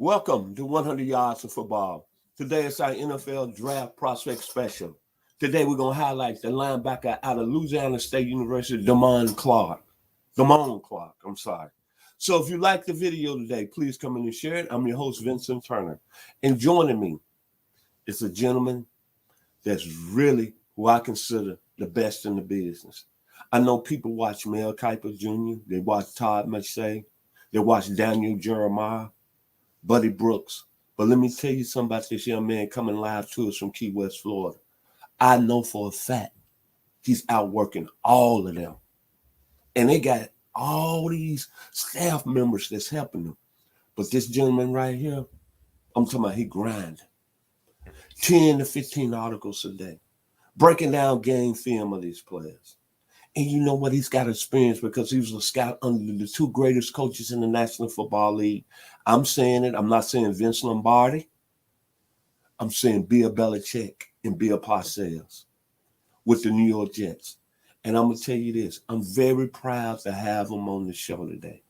Welcome to 100 Yards of Football. Today is our NFL Draft Prospect Special. Today we're going to highlight the linebacker out of Louisiana State University, Damone Clark. So if you like the video today, please come in and share it. I'm your host, Vincent Turner. And joining me is a gentleman that's really who I consider the best in the business. I know people watch Mel Kiper Jr., they watch Todd McShay, they watch Daniel Jeremiah, Buddy Brooks. But let me tell you something about this young man coming live to us from Key West, Florida. I know for a fact he's outworking all of them. And they got all these staff members that's helping them. But this gentleman right here, I'm talking about he grinding. 10 to 15 articles a day, breaking down game film of these players. And you know what? He's got experience because he was a scout under the two greatest coaches in the National Football League. I'm saying it. I'm not saying Vince Lombardi. I'm saying Bill Belichick and Bill Parcells with the New York Jets. And I'm going to tell you this. I'm very proud to have him on the show today.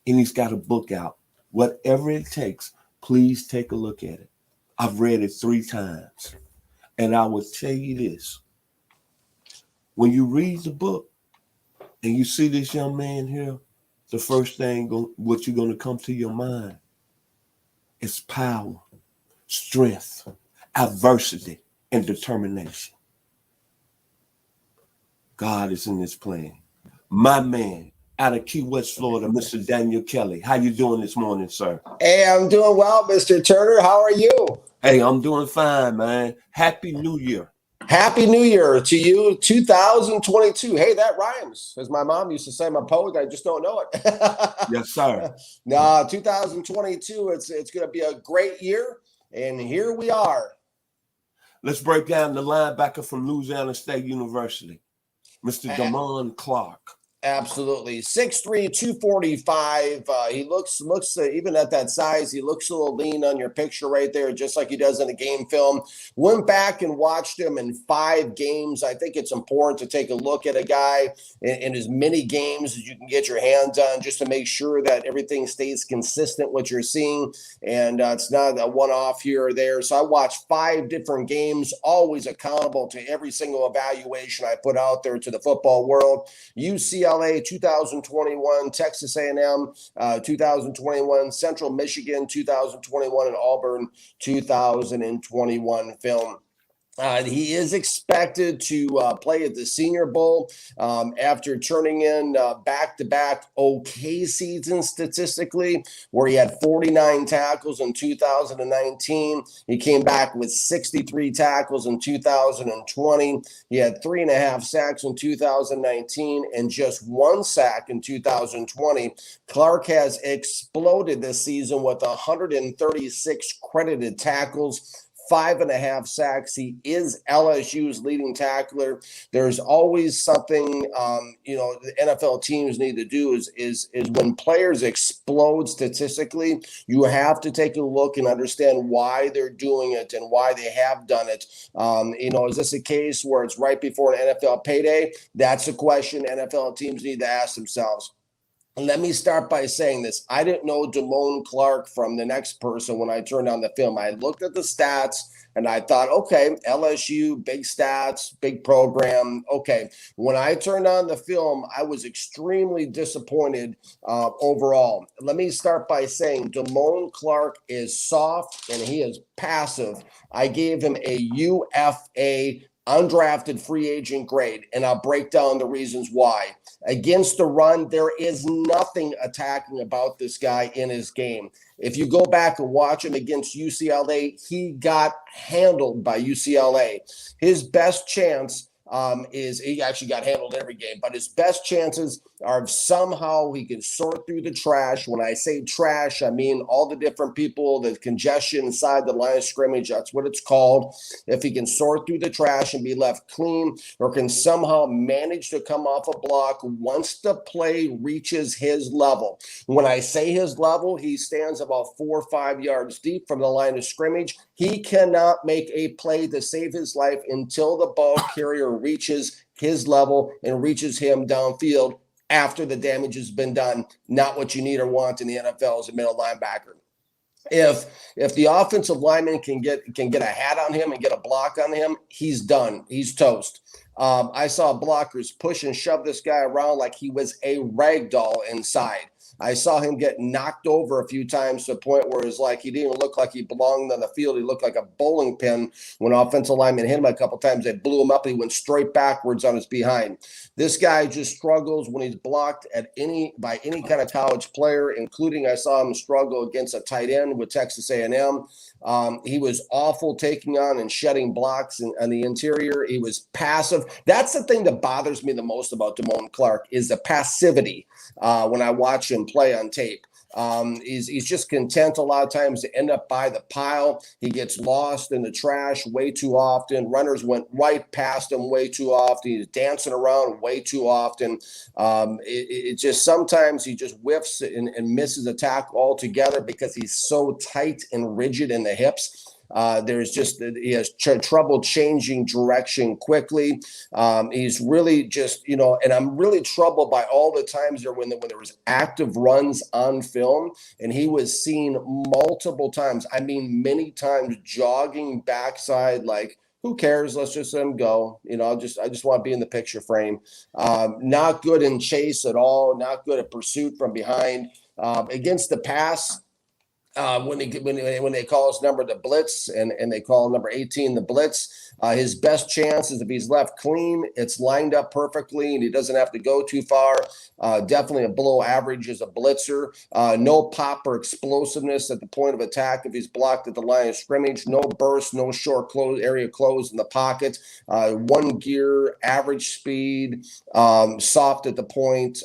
And he's got a book out. Whatever it takes, please take a look at it. I've read it 3 times. And I will tell you this. When you read the book and you see this young man here, the first thing what you're going to come to your mind is power, strength, adversity, and determination. God is in this plan. My man, out of Key West, Florida, Mr. Daniel Kelly. How you doing this morning, sir? Hey, I'm doing well, Mr. Turner. How are you? Hey, I'm doing fine, man. Happy New Year. Happy New Year to you, 2022. Hey, that rhymes. As my mom used to say, I'm a poet. I just don't know it. Yes, sir. No, 2022, it's going to be a great year, and here we are. Let's break down the linebacker from Louisiana State University, Mr. Damone Clark. Absolutely. 6'3", 245. He looks even at that size, he looks a little lean on your picture right there, just like he does in the game film. Went back and watched him in 5 games. I think it's important to take a look at a guy in as many games as you can get your hands on, just to make sure that everything stays consistent, what you're seeing, and it's not a one-off here or there. So I watched 5 different games, always accountable to every single evaluation I put out there to the football world. UCLA 2021, Texas A&M 2021, Central Michigan 2021, and Auburn 2021 film. He is expected to play at the Senior Bowl after turning in back-to-back okay seasons statistically, where he had 49 tackles in 2019. He came back with 63 tackles in 2020. He had 3.5 sacks in 2019 and just 1 sack in 2020. Clark has exploded this season with 136 credited tackles, 5.5 sacks. He is LSU's leading tackler. There's always something, the NFL teams need to do is when players explode statistically, you have to take a look and understand why they're doing it and why they have done it. Is this a case where it's right before an NFL payday? That's a question NFL teams need to ask themselves. Let me start by saying this. I didn't know Damone Clark from the next person when I turned on the film. I looked at the stats and I thought, okay, LSU, big stats, big program. Okay. When I turned on the film, I was extremely disappointed overall. Let me start by saying Damone Clark is soft and he is passive. I gave him a UFA, undrafted free agent grade, and I'll break down the reasons why. Against the run, there is nothing attacking about this guy in his game. If you go back and watch him against UCLA, he got handled by UCLA. His best chance is he actually got handled every game, but his best chances are if somehow he can sort through the trash. When I say trash, I mean all the different people, the congestion inside the line of scrimmage. That's what it's called. If he can sort through the trash and be left clean, or can somehow manage to come off a block once the play reaches his level. When I say his level, he stands about 4 or 5 yards deep from the line of scrimmage. He cannot make a play to save his life until the ball carrier reaches his level and reaches him downfield after the damage has been done. Not what you need or want in the NFL as a middle linebacker. If the offensive lineman can get a hat on him and get a block on him, he's done. He's toast. I saw blockers push and shove this guy around like he was a rag doll inside. I saw him get knocked over a few times to the point where it was like he didn't even look like he belonged on the field. He looked like a bowling pin. When offensive linemen hit him a couple times, they blew him up. He went straight backwards on his behind. This guy just struggles when he's blocked by any kind of college player, including I saw him struggle against a tight end with Texas A&M. He was awful taking on and shedding blocks on the interior. He was passive. That's the thing that bothers me the most about Damone Clark is the passivity when I watch him play on tape. He's just content a lot of times to end up by the pile. He gets lost in the trash way too often. Runners went right past him way too often. He's dancing around way too often. It just sometimes he just whiffs and misses a tackle altogether because he's so tight and rigid in the hips. He has trouble changing direction quickly. He's really just, and I'm really troubled by all the times when there was active runs on film, and he was seen multiple times. I mean, many times jogging backside, like, who cares? Let's just let him go. I just want to be in the picture frame. Not good in chase at all. Not good at pursuit from behind. Against the pass, when they call his number the blitz and they call number 18 the blitz, his best chance is if he's left clean, it's lined up perfectly and he doesn't have to go too far. Definitely a below average as a blitzer. No pop or explosiveness at the point of attack if he's blocked at the line of scrimmage. No burst, no short area closed in the pocket. One gear, average speed, soft at the point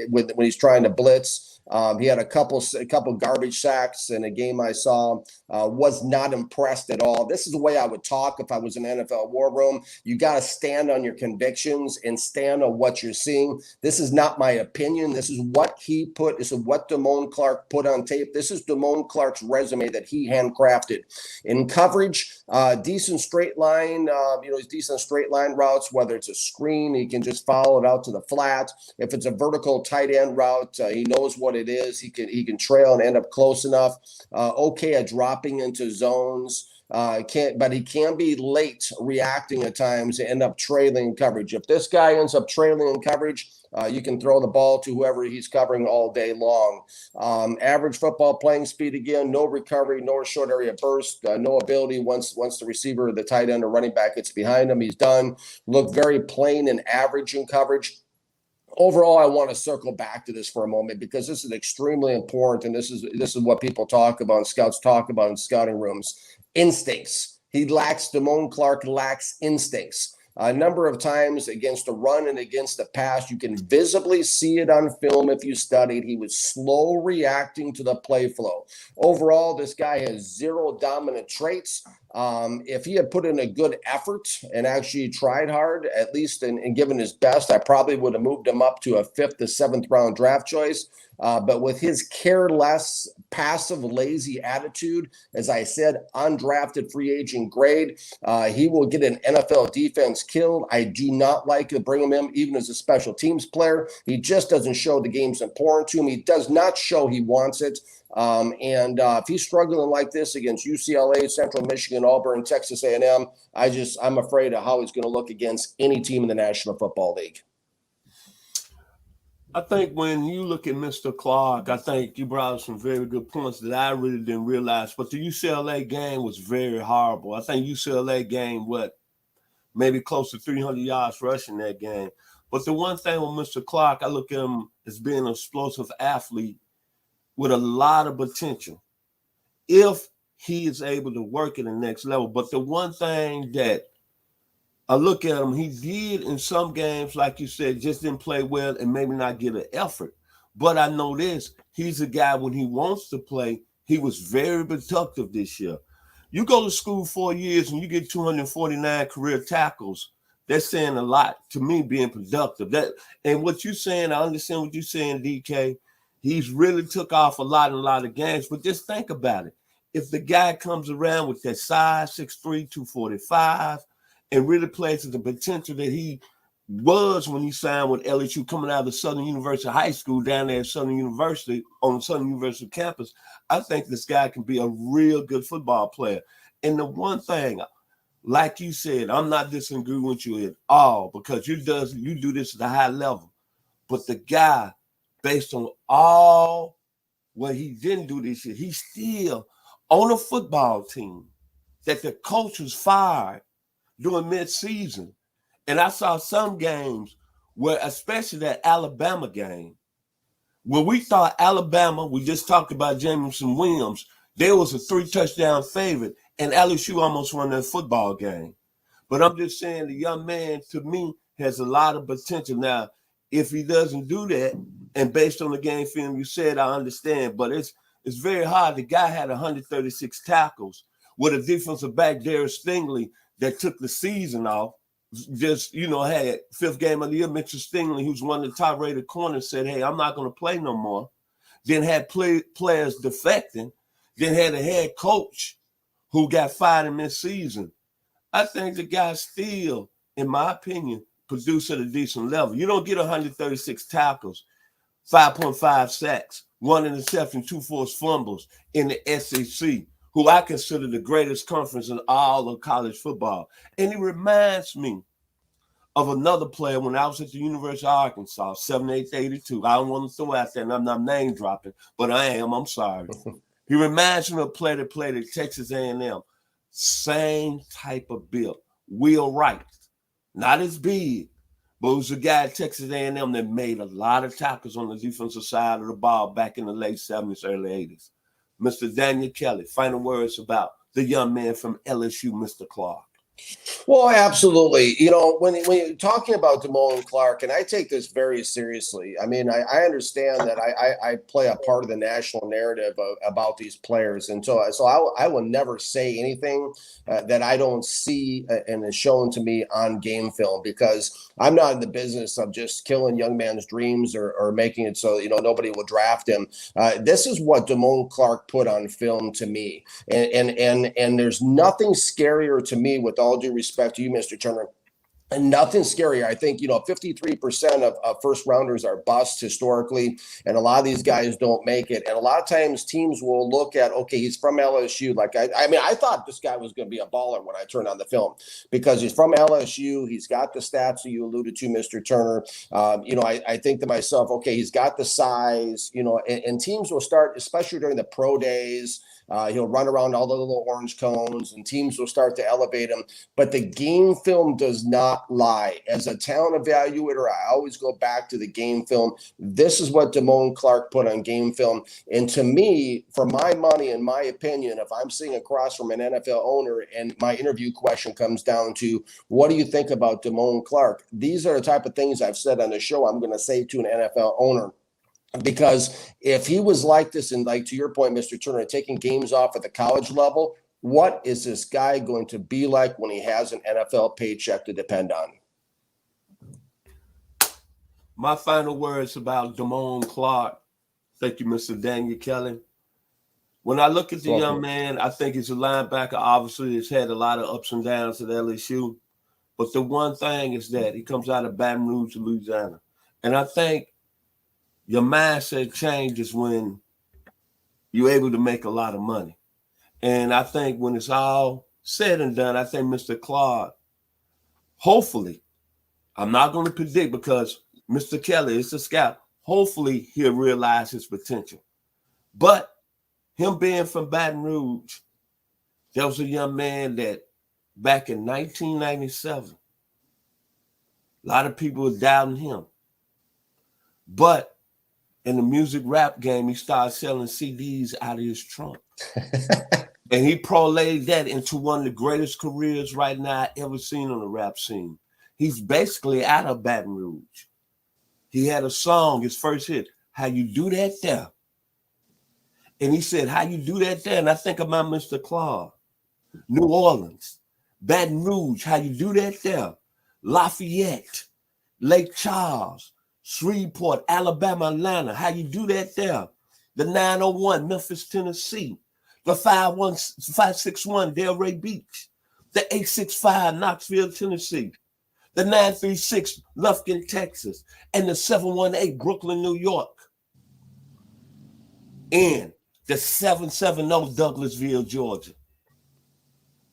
when he's trying to blitz. He had a couple garbage sacks in a game I saw. Was not impressed at all. This is the way I would talk if I was in an NFL war room. You got to stand on your convictions and stand on what you're seeing. This is not my opinion. This is what This is what Damone Clark put on tape. This is Damone Clark's resume that he handcrafted. In coverage, decent straight line. He's decent straight line routes. Whether it's a screen, he can just follow it out to the flat. If it's a vertical tight end route, he knows what it is. He can trail and end up close enough. Okay at dropping into zones. But he can be late reacting at times and end up trailing coverage. If this guy ends up trailing in coverage, you can throw the ball to whoever he's covering all day long. Average football playing speed again, no recovery, no short area burst, no ability once the receiver, the tight end or running back gets behind him, he's done. Look very plain and average in coverage. Overall, I want to circle back to this for a moment because this is extremely important, and this is what people talk about, and scouts talk about in scouting rooms. Instincts. Damone Clark lacks instincts. A number of times against the run and against the pass, you can visibly see it on film if you studied. He was slow reacting to the play flow. Overall, this guy has zero dominant traits. If he had put in a good effort and actually tried hard, at least and given his best, I probably would have moved him up to a 5th to 7th round draft choice. But with his careless, passive, lazy attitude, as I said, undrafted free agent grade, he will get an NFL defense killed. I do not like to bring him in, even as a special teams player. He just doesn't show the game's important to him. He does not show he wants it. If he's struggling like this against UCLA, Central Michigan, Auburn, Texas A&M, I'm afraid of how he's going to look against any team in the National Football League. I think when you look at Mr. Clark, I think you brought up some very good points that I really didn't realize. But the UCLA game was very horrible. I think UCLA game, maybe close to 300 yards rushing that game. But the one thing with Mr. Clark, I look at him as being an explosive athlete with a lot of potential if he is able to work at the next level. But the one thing that I look at him, he did in some games, like you said, just didn't play well and maybe not get an effort. But I know this, he's a guy when he wants to play, he was very productive this year. You go to school 4 years and you get 249 career tackles. That's saying a lot to me, being productive. And what you're saying, I understand what you're saying, DK. He's really took off a lot of games. But just think about it. If the guy comes around with that size, 6'3", 245, and really plays to the potential that he was when he signed with LSU coming out of Southern University High School down there at Southern University on Southern University campus. I think this guy can be a real good football player. And the one thing, like you said, I'm not disagreeing with you at all because you do this at a high level. But the guy, based on all what he didn't do this year, he's still on a football team that the coach was fired during midseason. And I saw some games where, especially that Alabama game, where we thought Alabama, we just talked about Jameson Williams, there was a 3-touchdown favorite, and LSU almost won that football game. But I'm just saying the young man, to me, has a lot of potential. Now, if he doesn't do that, and based on the game film you said, I understand, but it's very hard. The guy had 136 tackles with a defensive back, Darius Stingley, that took the season off. Just, had fifth game of the year, Mitchell Stingley, who's one of the top rated corners, said, hey, I'm not going to play no more. Then had players defecting. Then had a head coach who got fired in midseason. I think the guy still, in my opinion, produced at a decent level. You don't get 136 tackles, 5.5 sacks, 1 interception, 2 forced fumbles in the SEC, who I consider the greatest conference in all of college football. And he reminds me of another player when I was at the University of Arkansas, 7'8", I don't want to throw out there, and I'm not name dropping, but I am. I'm sorry. He reminds me of a player that played at Texas A&M. Same type of build. Will Wright. Not as big, but it was a guy at Texas A&M that made a lot of tackles on the defensive side of the ball back in the late 70s, early 80s. Mr. Daniel Kelly, final words about the young man from LSU, Mr. Clark. Well, absolutely. When you're talking about Damone Clark, and I take this very seriously. I mean, I understand that I play a part of the national narrative about these players, and so I will never say anything that I don't see and is shown to me on game film, because I'm not in the business of just killing young man's dreams or making it so nobody will draft him. This is what Damone Clark put on film to me, and there's nothing scarier to me, with all due respect to you, Mr. Turner, and nothing scarier. I think 53% of first rounders are busts historically, and a lot of these guys don't make it. And a lot of times teams will look at, okay, he's from LSU. Like I thought this guy was going to be a baller when I turned on the film, because he's from LSU. He's got the stats that you alluded to, Mr. Turner. I think to myself, okay, he's got the size. And teams will start, especially during the pro days. He'll run around all the little orange cones, and teams will start to elevate him. But the game film does not lie. As a talent evaluator, I always go back to the game film. This is what Damone Clark put on game film. And to me, for my money, in my opinion, if I'm sitting across from an NFL owner and my interview question comes down to, what do you think about Damone Clark? These are the type of things I've said on the show I'm going to say to an NFL owner. Because if he was like this, and like to your point, Mr. Turner, taking games off at the college level, what is this guy going to be like when he has an NFL paycheck to depend on? My final words about Damone Clark. Thank you, Mr. Daniel Kelly. When I look at the young man, I think he's a linebacker. Obviously, he's had a lot of ups and downs at LSU. But the one thing is that he comes out of Baton Rouge, Louisiana. And I think your mindset changes when you're able to make a lot of money. And I think when it's all said and done, I think Mr. Clark, hopefully, I'm not going to predict because Mr. Kelly is a scout, hopefully he'll realize his potential. But him being from Baton Rouge, there was a young man that back in 1997, a lot of people were doubting him. But in the music rap game, he started selling CDs out of his trunk. And he parlayed that into one of the greatest careers right now I ever seen on the rap scene. He's basically out of Baton Rouge. He had a song, his first hit, How You Do That There. And he said, how you do that there? And I think about Mr. Clark. New Orleans, Baton Rouge, how you do that there? Lafayette, Lake Charles, Shreveport, Alabama, Atlanta, how you do that there? The 901, Memphis, Tennessee, the 561, Delray Beach, the 865, Knoxville, Tennessee, the 936 Lufkin, Texas, and the 718 Brooklyn, New York, and the 770 Douglasville, Georgia.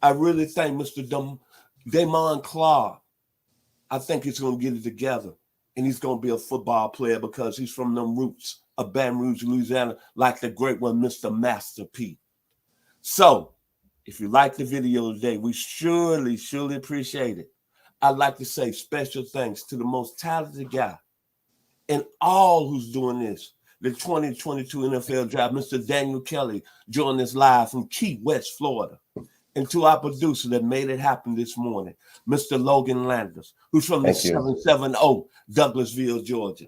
I really thank Mr. Damone Clark. I think he's going to get it together, and he's going to be a football player because he's from them roots of Baton Rouge, Louisiana, like the great one, Mr. Master P. So, if you like the video today, we surely appreciate it. I'd like to say special thanks to the most talented guy and all who's doing this. The 2022 NFL Draft, Mr. Daniel Kelly, joined us live from Key West, Florida. And to our producer that made it happen this morning, Mr. Logan Landers, who's from the 770 Douglasville, Georgia.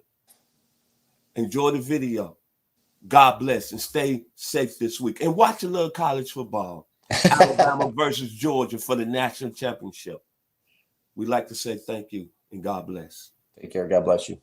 Enjoy the video. God bless and stay safe this week. And watch a little college football. Alabama versus Georgia for the national championship. We'd like to say thank you and God bless. Take care. God bless you.